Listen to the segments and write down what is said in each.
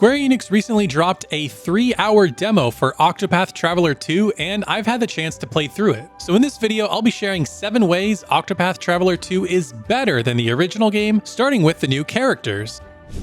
Square Enix recently dropped a 3-hour demo for Octopath Traveler 2, and I've had the chance to play through it. So in this video, I'll be sharing 7 ways Octopath Traveler 2 is better than the original game, starting with the new characters.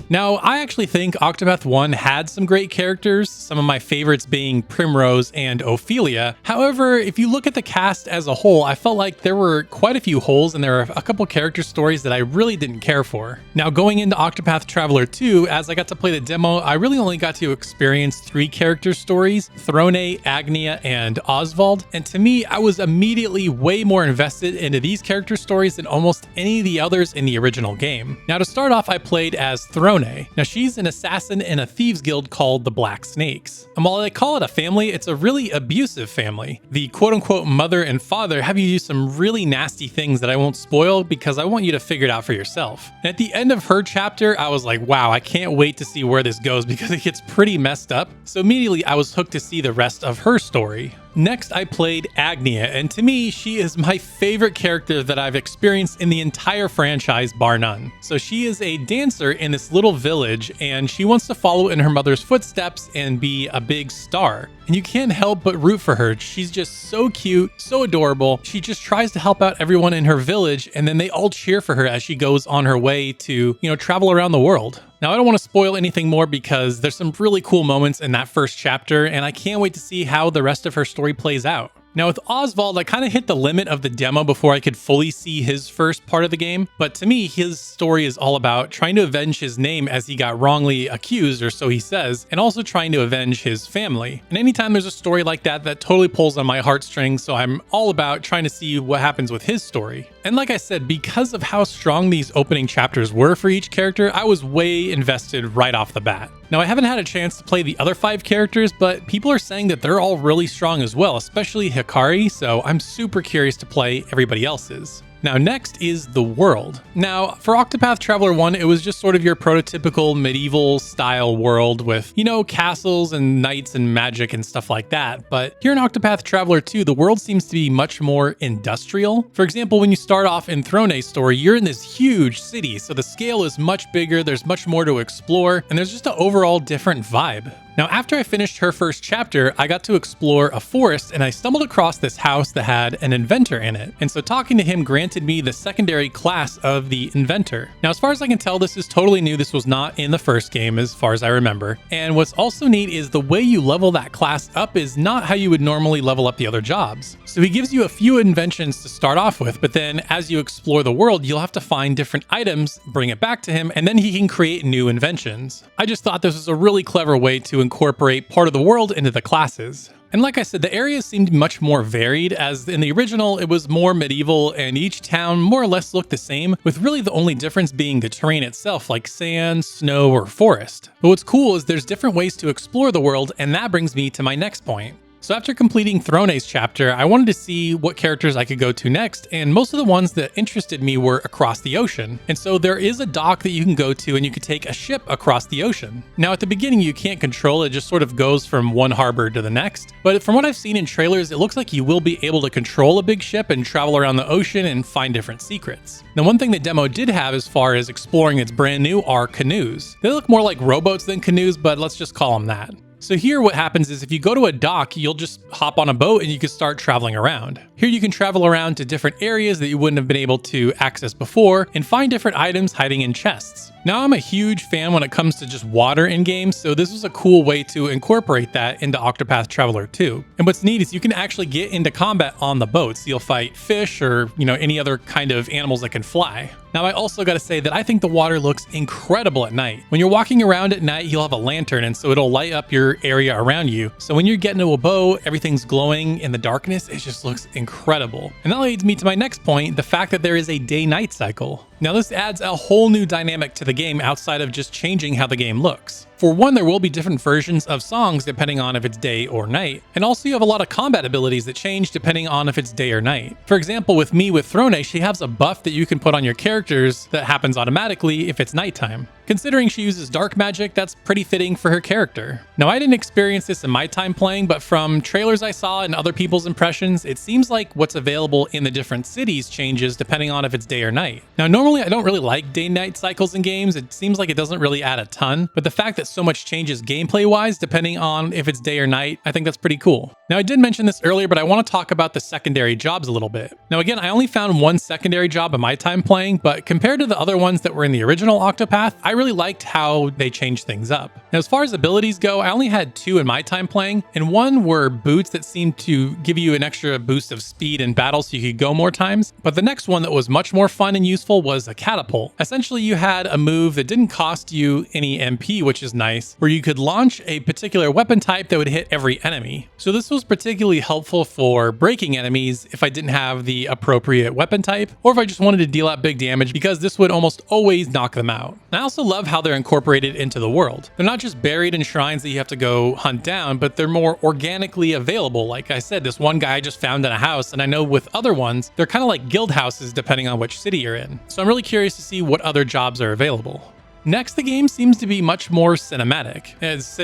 Now, I actually think Octopath 1 had some great characters, some of my favorites being Primrose and Ophelia. However, if you look at the cast as a whole, I felt like there were quite a few holes and there were a couple character stories that I really didn't care for. Now, going into Octopath Traveler 2, as I got to play the demo, I really only got to experience 3 character stories, Throne, Agnia, and Oswald. And to me, I was immediately way more invested into these character stories than almost any of the others in the original game. Now, to start off, I played as Throne. Now, she's an assassin in a thieves guild called the Black Snakes. And while they call it a family, it's a really abusive family. The quote-unquote mother and father have you do some really nasty things that I won't spoil because I want you to figure it out for yourself. And at the end of her chapter, I was like, wow, I can't wait to see where this goes because it gets pretty messed up. So immediately I was hooked to see the rest of her story. Next, I played Agnia, and to me, she is my favorite character that I've experienced in the entire franchise, bar none. So she is a dancer in this little village, and she wants to follow in her mother's footsteps and be a big star. And you can't help but root for her. She's just so cute, so adorable. She just tries to help out everyone in her village, and then they all cheer for her as she goes on her way to, travel around the world. Now, I don't want to spoil anything more because there's some really cool moments in that first chapter, and I can't wait to see how the rest of her story plays out. Now, with Oswald, I kind of hit the limit of the demo before I could fully see his first part of the game, but to me, his story is all about trying to avenge his name as he got wrongly accused, or so he says, and also trying to avenge his family. And anytime there's a story like that, that totally pulls on my heartstrings, so I'm all about trying to see what happens with his story. And like I said, because of how strong these opening chapters were for each character, I was way invested right off the bat. Now, I haven't had a chance to play the other 5 characters, but people are saying that they're all really strong as well, especially Hikari, so I'm super curious to play everybody else's. Now, next is the world. Now, for Octopath Traveler 1, it was just sort of your prototypical medieval style world with, castles and knights and magic and stuff like that. But here in Octopath Traveler 2, the world seems to be much more industrial. For example, when you start off in Throne's story, you're in this huge city, so the scale is much bigger, there's much more to explore, and there's just an overall different vibe. Now, after I finished her first chapter, I got to explore a forest and I stumbled across this house that had an inventor in it. And so talking to him granted me the secondary class of the inventor. Now, as far as I can tell, this is totally new. This was not in the first game as far as I remember. And what's also neat is the way you level that class up is not how you would normally level up the other jobs. So he gives you a few inventions to start off with, but then as you explore the world, you'll have to find different items, bring it back to him, and then he can create new inventions. I just thought this was a really clever way to incorporate part of the world into the classes. And like I said, the areas seemed much more varied, as in the original it was more medieval and each town more or less looked the same, with really the only difference being the terrain itself, like sand, snow, or forest. But what's cool is there's different ways to explore the world, and that brings me to my next point. So after completing Throne's chapter, I wanted to see what characters I could go to next, and most of the ones that interested me were across the ocean. And so there is a dock that you can go to and you can take a ship across the ocean. Now at the beginning you can't control it, just sort of goes from one harbor to the next. But from what I've seen in trailers, it looks like you will be able to control a big ship and travel around the ocean and find different secrets. Now, one thing the demo did have as far as exploring that's brand new are canoes. They look more like rowboats than canoes, but let's just call them that. So here what happens is if you go to a dock, you'll just hop on a boat and you can start traveling around. Here you can travel around to different areas that you wouldn't have been able to access before and find different items hiding in chests. Now, I'm a huge fan when it comes to just water in games, so this was a cool way to incorporate that into Octopath Traveler 2. And what's neat is you can actually get into combat on the boats. You'll fight fish or, any other kind of animals that can fly. Now, I also got to say that I think the water looks incredible at night. When you're walking around at night, you'll have a lantern, and so it'll light up your area around you. So when you're getting to a boat, everything's glowing in the darkness. It just looks incredible. And that leads me to my next point, the fact that there is a day-night cycle. Now, this adds a whole new dynamic to the game outside of just changing how the game looks. For one, there will be different versions of songs depending on if it's day or night. And also you have a lot of combat abilities that change depending on if it's day or night. For example, with Throne, she has a buff that you can put on your characters that happens automatically if it's nighttime. Considering she uses dark magic, that's pretty fitting for her character. Now, I didn't experience this in my time playing, but from trailers I saw and other people's impressions, it seems like what's available in the different cities changes depending on if it's day or night. Now, normally I don't really like day-night cycles in games. It seems like it doesn't really add a ton, but the fact that so much changes gameplay-wise depending on if it's day or night, I think that's pretty cool. Now, I did mention this earlier, but I want to talk about the secondary jobs a little bit. Now, again, I only found one secondary job in my time playing, but compared to the other ones that were in the original Octopath, I really liked how they changed things up. Now, as far as abilities go, I only had 2 in my time playing, and one were boots that seemed to give you an extra boost of speed in battle so you could go more times. But the next one that was much more fun and useful was a catapult. Essentially, you had a move that didn't cost you any MP, which is nice, where you could launch a particular weapon type that would hit every enemy. So this was particularly helpful for breaking enemies if I didn't have the appropriate weapon type, or if I just wanted to deal out big damage, because this would almost always knock them out. And I also love how they're incorporated into the world. They're not just buried in shrines that you have to go hunt down, but they're more organically available. Like I said, this one guy I just found in a house, and I know with other ones, they're kind of like guild houses depending on which city you're in. So I'm really curious to see what other jobs are available. Next, the game seems to be much more cinematic as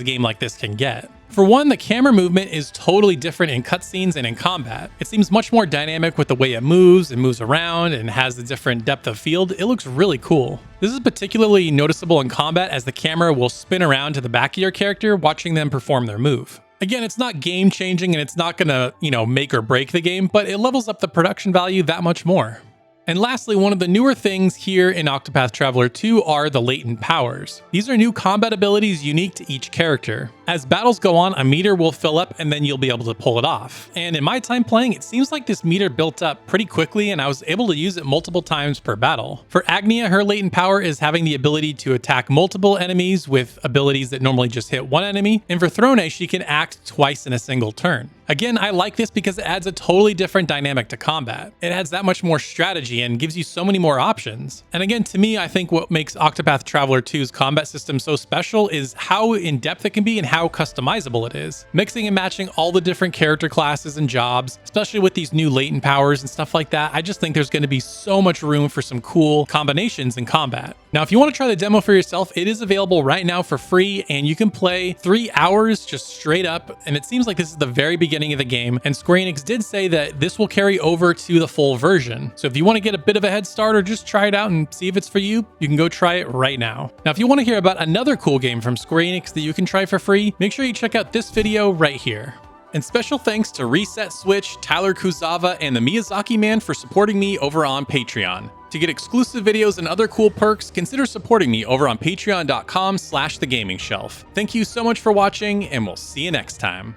a game like this can get. For one, the camera movement is totally different in cutscenes and in combat. It seems much more dynamic with the way it moves around and has the different depth of field. It looks really cool. This is particularly noticeable in combat as the camera will spin around to the back of your character, watching them perform their move. Again, it's not game changing and it's not gonna, make or break the game, but it levels up the production value that much more. And lastly, one of the newer things here in Octopath Traveler 2 are the latent powers. These are new combat abilities unique to each character. As battles go on, a meter will fill up and then you'll be able to pull it off. And in my time playing, it seems like this meter built up pretty quickly and I was able to use it multiple times per battle. For Agnia, her latent power is having the ability to attack multiple enemies with abilities that normally just hit one enemy. And for Throne, she can act twice in a single turn. Again, I like this because it adds a totally different dynamic to combat. It adds that much more strategy and gives you so many more options. And again, to me, I think what makes Octopath Traveler 2's combat system so special is how in-depth it can be and how customizable it is. Mixing and matching all the different character classes and jobs, especially with these new latent powers and stuff like that, I just think there's going to be so much room for some cool combinations in combat. Now, if you want to try the demo for yourself, it is available right now for free, and you can play 3 hours just straight up, and it seems like this is the very beginning of the game, and Square Enix did say that this will carry over to the full version. So if you want to get a bit of a head start or just try it out and see if it's for you, you can go try it right now. Now, if you want to hear about another cool game from Square Enix that you can try for free, make sure you check out this video right here. And special thanks to Reset Switch, Tyler Kuzawa, and the Miyazaki Man for supporting me over on Patreon. To get exclusive videos and other cool perks, consider supporting me over on patreon.com/thegaming shelf. Thank you so much for watching, and we'll see you next time.